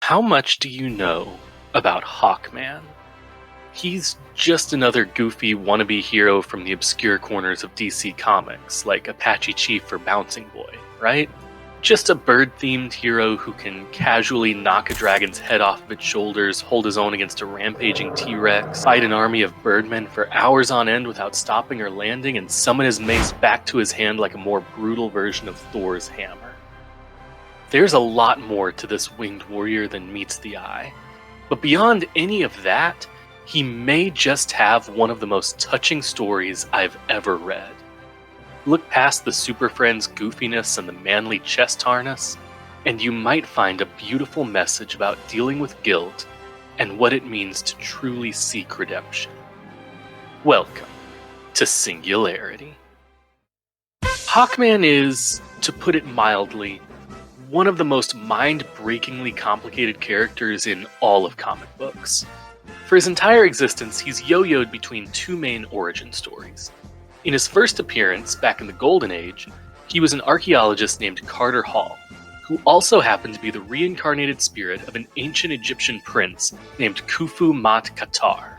How much do you know about Hawkman? He's just another goofy wannabe hero from the obscure corners of DC Comics, like Apache Chief or Bouncing Boy, right? Just a bird-themed hero who can casually knock a dragon's head off of its shoulders, hold his own against a rampaging T-Rex, fight an army of birdmen for hours on end without stopping or landing, and summon his mace back to his hand like a more brutal version of Thor's hammer. There's a lot more to this winged warrior than meets the eye, but beyond any of that, he may just have one of the most touching stories I've ever read. Look past the Super Friends goofiness and the manly chest harness, and you might find a beautiful message about dealing with guilt and what it means to truly seek redemption. Welcome to Singularity. Hawkman is, to put it mildly, one of the most mind-breakingly complicated characters in all of comic books. For his entire existence, he's yo-yoed between two main origin stories. In his first appearance, back in the Golden Age, he was an archaeologist named Carter Hall, who also happened to be the reincarnated spirit of an ancient Egyptian prince named Khufu Mat Qatar.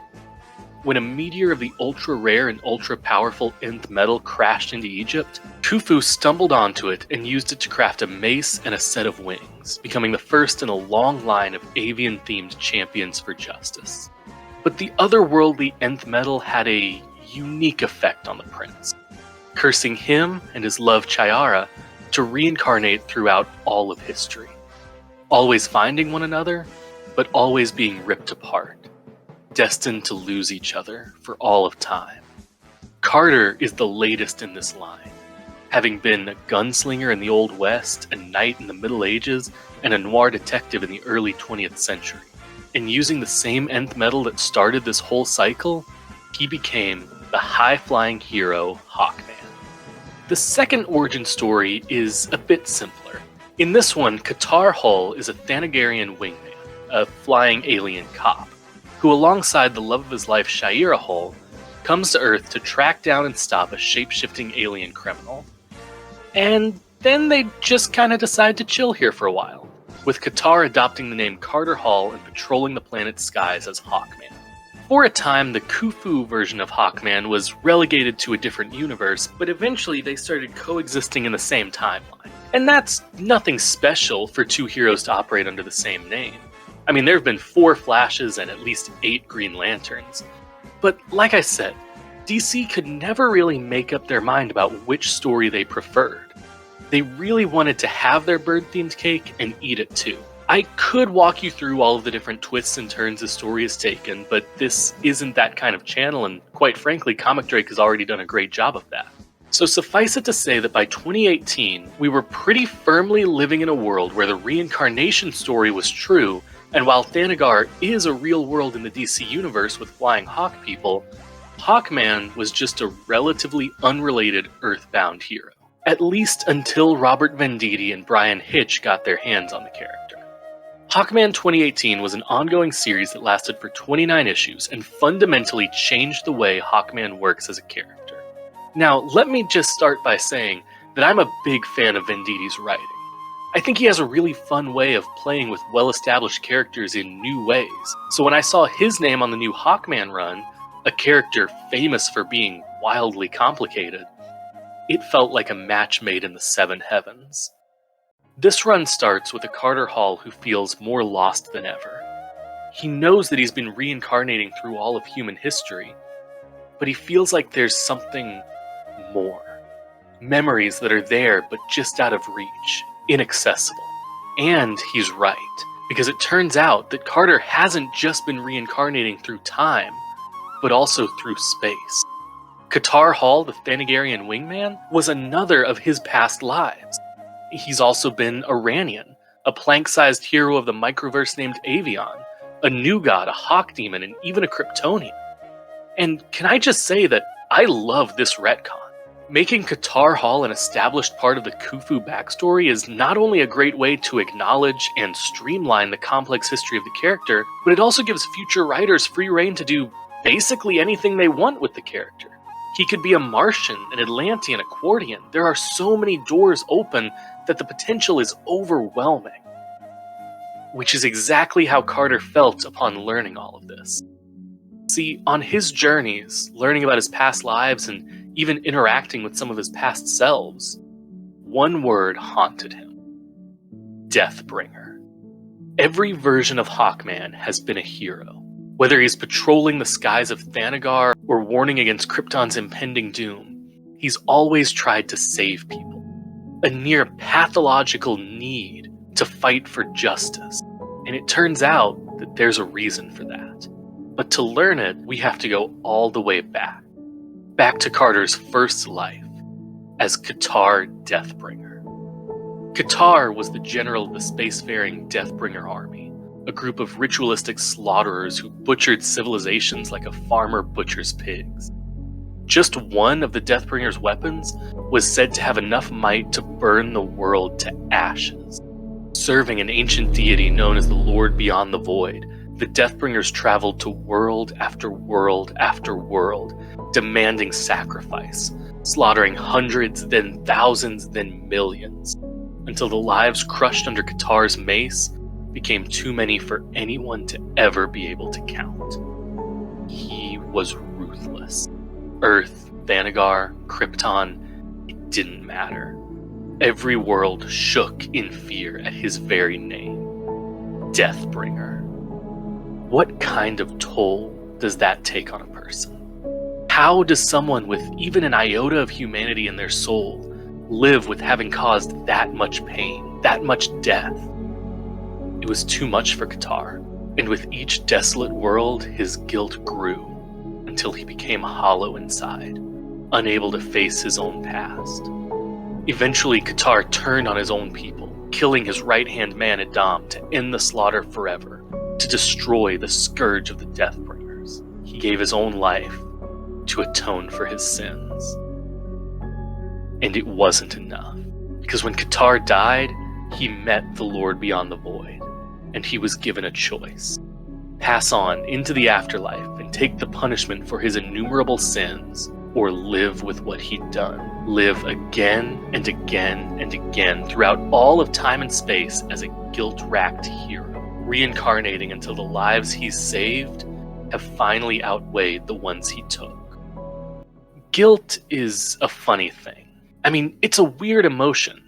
When a meteor of the ultra-rare and ultra-powerful nth metal crashed into Egypt, Khufu stumbled onto it and used it to craft a mace and a set of wings, becoming the first in a long line of avian-themed champions for justice. But the otherworldly nth metal had a unique effect on the prince, cursing him and his love Chayara to reincarnate throughout all of history, always finding one another, but always being ripped apart, destined to lose each other for all of time. Carter is the latest in this line, having been a gunslinger in the Old West, a knight in the Middle Ages, and a noir detective in the early 20th century. And using the same nth metal that started this whole cycle, he became the high-flying hero Hawkman. The second origin story is a bit simpler. In this one, Qatar Hall is a Thanagarian wingman, a flying alien cop, who alongside the love of his life Shayera Hall, comes to Earth to track down and stop a shape-shifting alien criminal. And then they just kinda decide to chill here for a while, with Qatar adopting the name Carter Hall and patrolling the planet's skies as Hawkman. For a time, the Khufu version of Hawkman was relegated to a different universe, but eventually they started coexisting in the same timeline. And that's nothing special for two heroes to operate under the same name. I mean, there have been 4 Flashes and at least 8 Green Lanterns. But like I said, DC could never really make up their mind about which story they preferred. They really wanted to have their bird-themed cake and eat it too. I could walk you through all of the different twists and turns the story has taken, but this isn't that kind of channel, and quite frankly, Comic Drake has already done a great job of that. So suffice it to say that by 2018, we were pretty firmly living in a world where the reincarnation story was true, and while Thanagar is a real world in the DC universe with flying hawk people, Hawkman was just a relatively unrelated Earthbound hero. At least until Robert Venditti and Brian Hitch got their hands on the character. Hawkman 2018 was an ongoing series that lasted for 29 issues and fundamentally changed the way Hawkman works as a character. Now, let me just start by saying that I'm a big fan of Venditti's writing. I think he has a really fun way of playing with well-established characters in new ways. So when I saw his name on the new Hawkman run, a character famous for being wildly complicated, it felt like a match made in the 7 heavens. This run starts with a Carter Hall who feels more lost than ever. He knows that he's been reincarnating through all of human history, but he feels like there's something more. Memories that are there but just out of reach, inaccessible. And he's right, because it turns out that Carter hasn't just been reincarnating through time, but also through space. Qatar Hall, the Thanagarian wingman, was another of his past lives. He's also been Iranian, a plank-sized hero of the microverse named Avion, a new god, a hawk demon, and even a Kryptonian. And can I just say that I love this retcon. Making Qatar Hall an established part of the Khufu backstory is not only a great way to acknowledge and streamline the complex history of the character, but it also gives future writers free rein to do basically anything they want with the character. He could be a Martian, an Atlantean, a Quartian. There are so many doors open that the potential is overwhelming. which is exactly how Carter felt upon learning all of this. See, on his journeys, learning about his past lives and even interacting with some of his past selves, one word haunted him: Deathbringer. Every version of Hawkman has been a hero. Whether he's patrolling the skies of Thanagar or warning against Krypton's impending doom, he's always tried to save people. A near pathological need to fight for justice. And it turns out that there's a reason for that. But to learn it, we have to go all the way back. Back to Carter's first life as Qatar Deathbringer. Qatar was the general of the spacefaring Deathbringer army, a group of ritualistic slaughterers who butchered civilizations like a farmer butchers pigs. Just one of the Deathbringer's weapons was said to have enough might to burn the world to ashes. Serving an ancient deity known as the Lord Beyond the Void, the Deathbringers traveled to world after world after world, demanding sacrifice, slaughtering hundreds, then thousands, then millions, until the lives crushed under Qatar's mace became too many for anyone to ever be able to count. He was ruthless. Earth, Thanagar, Krypton, it didn't matter. Every world shook in fear at his very name. Deathbringer. What kind of toll does that take on a person? How does someone with even an iota of humanity in their soul live with having caused that much pain, that much death? It was too much for Qatar, and with each desolate world, his guilt grew until he became hollow inside, unable to face his own past. Eventually, Qatar turned on his own people, killing his right-hand man Adam to end the slaughter forever, to destroy the scourge of the Deathbringers. He gave his own life to atone for his sins. And it wasn't enough, because when Qatar died, he met the Lord Beyond the Void, and he was given a choice. Pass on into the afterlife and take the punishment for his innumerable sins, or live with what he'd done. Live again and again and again throughout all of time and space as a guilt-racked hero, reincarnating until the lives he's saved have finally outweighed the ones he took. Guilt is a funny thing. I mean, it's a weird emotion.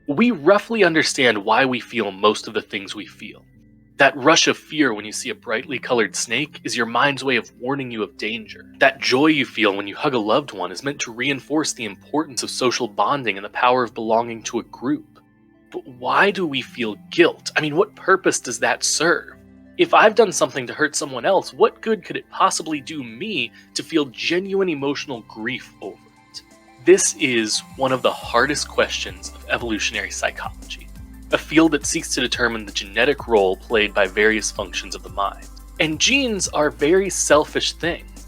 We roughly understand why we feel most of the things we feel. That rush of fear when you see a brightly colored snake is your mind's way of warning you of danger. That joy you feel when you hug a loved one is meant to reinforce the importance of social bonding and the power of belonging to a group. But why do we feel guilt? I mean, what purpose does that serve? If I've done something to hurt someone else, what good could it possibly do me to feel genuine emotional grief over it? This is one of the hardest questions of evolutionary psychology, a field that seeks to determine the genetic role played by various functions of the mind. And genes are very selfish things.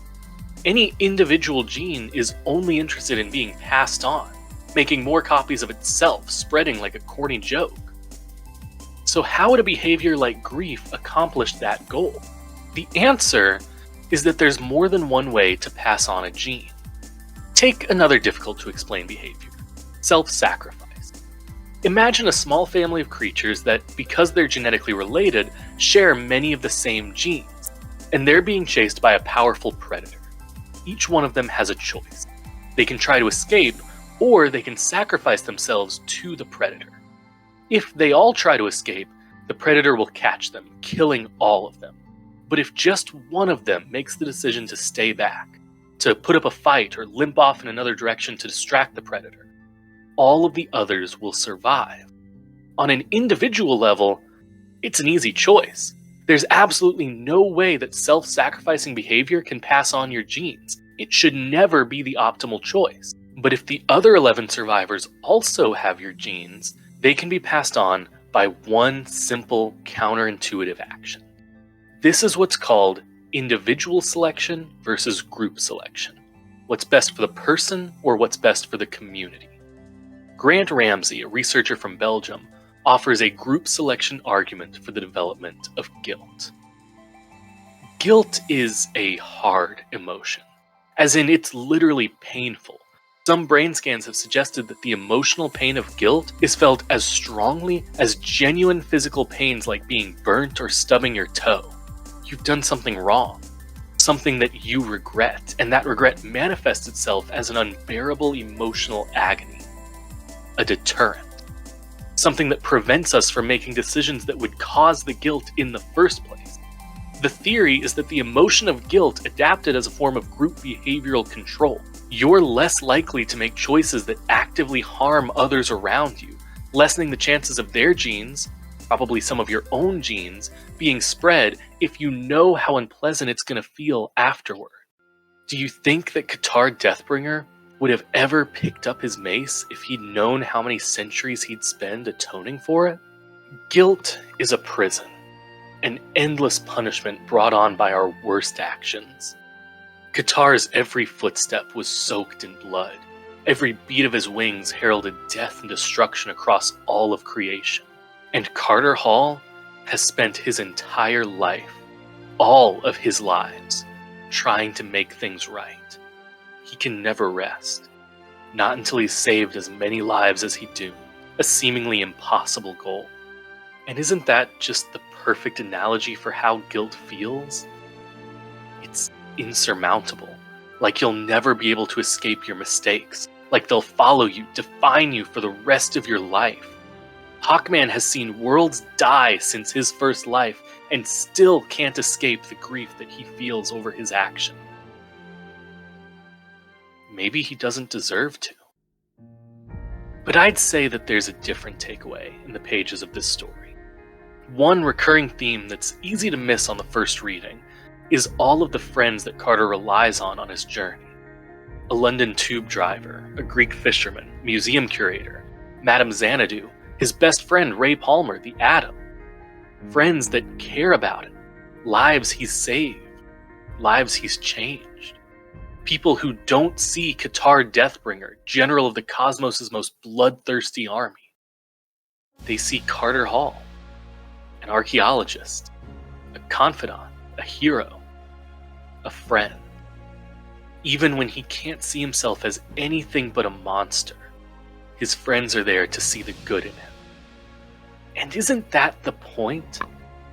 Any individual gene is only interested in being passed on, making more copies of itself, spreading like a corny joke. So how would a behavior like grief accomplish that goal? The answer is that there's more than one way to pass on a gene. Take another difficult to explain behavior: self-sacrifice. Imagine a small family of creatures that, because they're genetically related, share many of the same genes, and they're being chased by a powerful predator. Each one of them has a choice. They can try to escape, or they can sacrifice themselves to the predator. If they all try to escape, the predator will catch them, killing all of them. But if just one of them makes the decision to stay back, to put up a fight or limp off in another direction to distract the predator, all of the others will survive. On an individual level, it's an easy choice. There's absolutely no way that self-sacrificing behavior can pass on your genes. It should never be the optimal choice. But if the other 11 survivors also have your genes, they can be passed on by one simple counterintuitive action. This is what's called individual selection versus group selection. What's best for the person or what's best for the community. Grant Ramsey, a researcher from Belgium, offers a group selection argument for the development of guilt. Guilt is a hard emotion, as in it's literally painful. Some brain scans have suggested that the emotional pain of guilt is felt as strongly as genuine physical pains like being burnt or stubbing your toe. You've done something wrong, something that you regret, and that regret manifests itself as an unbearable emotional agony, a deterrent, something that prevents us from making decisions that would cause the guilt in the first place. The theory is that the emotion of guilt adapted as a form of group behavioral control. You're less likely to make choices that actively harm others around you, lessening the chances of their genes, probably some of your own genes, being spread if you know how unpleasant it's going to feel afterward. Do you think that Qatar Deathbringer would have ever picked up his mace if he'd known how many centuries he'd spend atoning for it? Guilt is a prison, an endless punishment brought on by our worst actions. Qatar's every footstep was soaked in blood. Every beat of his wings heralded death and destruction across all of creation. And Carter Hall has spent his entire life, all of his lives, trying to make things right. He can never rest. Not until he's saved as many lives as he doomed, a seemingly impossible goal. And isn't that just the perfect analogy for how guilt feels? It's insurmountable, like you'll never be able to escape your mistakes, like they'll follow you, define you for the rest of your life. Hawkman has seen worlds die since his first life and still can't escape the grief that he feels over his action. Maybe he doesn't deserve to. But I'd say that there's a different takeaway in the pages of this story. One recurring theme that's easy to miss on the first reading is all of the friends that Carter relies on his journey. A London tube driver, a Greek fisherman, museum curator, Madame Xanadu, his best friend Ray Palmer, the Atom. Friends that care about him, lives he's saved, lives he's changed. People who don't see Qatar Deathbringer, general of the cosmos' most bloodthirsty army. They see Carter Hall, an archaeologist, a confidant, a hero, a friend. Even when he can't see himself as anything but a monster, his friends are there to see the good in him. And isn't that the point?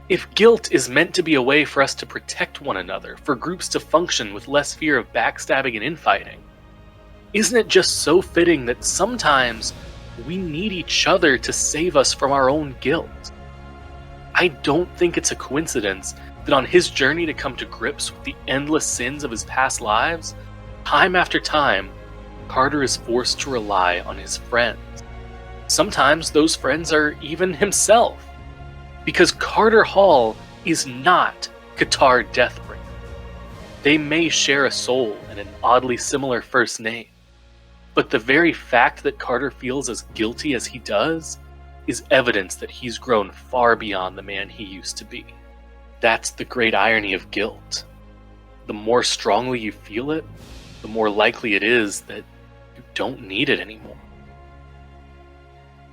If guilt is meant to be a way for us to protect one another, for groups to function with less fear of backstabbing and infighting, isn't it just so fitting that sometimes we need each other to save us from our own guilt? I don't think it's a coincidence that on his journey to come to grips with the endless sins of his past lives, time after time, Carter is forced to rely on his friends. Sometimes those friends are even himself. Because Carter Hall is not Qatar Deathbringer. They may share a soul and an oddly similar first name, but the very fact that Carter feels as guilty as he does is evidence that he's grown far beyond the man he used to be. That's the great irony of guilt. The more strongly you feel it, the more likely it is that you don't need it anymore.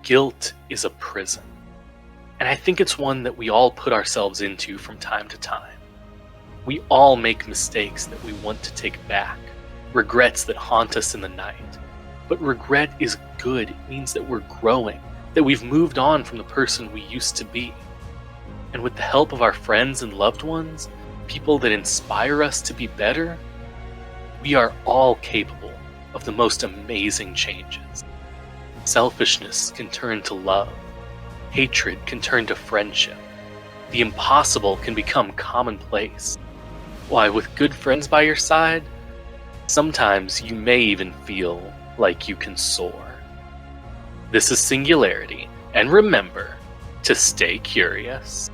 Guilt is a prison, and I think it's one that we all put ourselves into from time to time. We all make mistakes that we want to take back, regrets that haunt us in the night. But regret is good. It means that we're growing, that we've moved on from the person we used to be. And with the help of our friends and loved ones, people that inspire us to be better, we are all capable of the most amazing changes. Selfishness can turn to love. Hatred can turn to friendship. The impossible can become commonplace. Why, with good friends by your side, sometimes you may even feel like you can soar. This is Singularity, and remember to stay curious.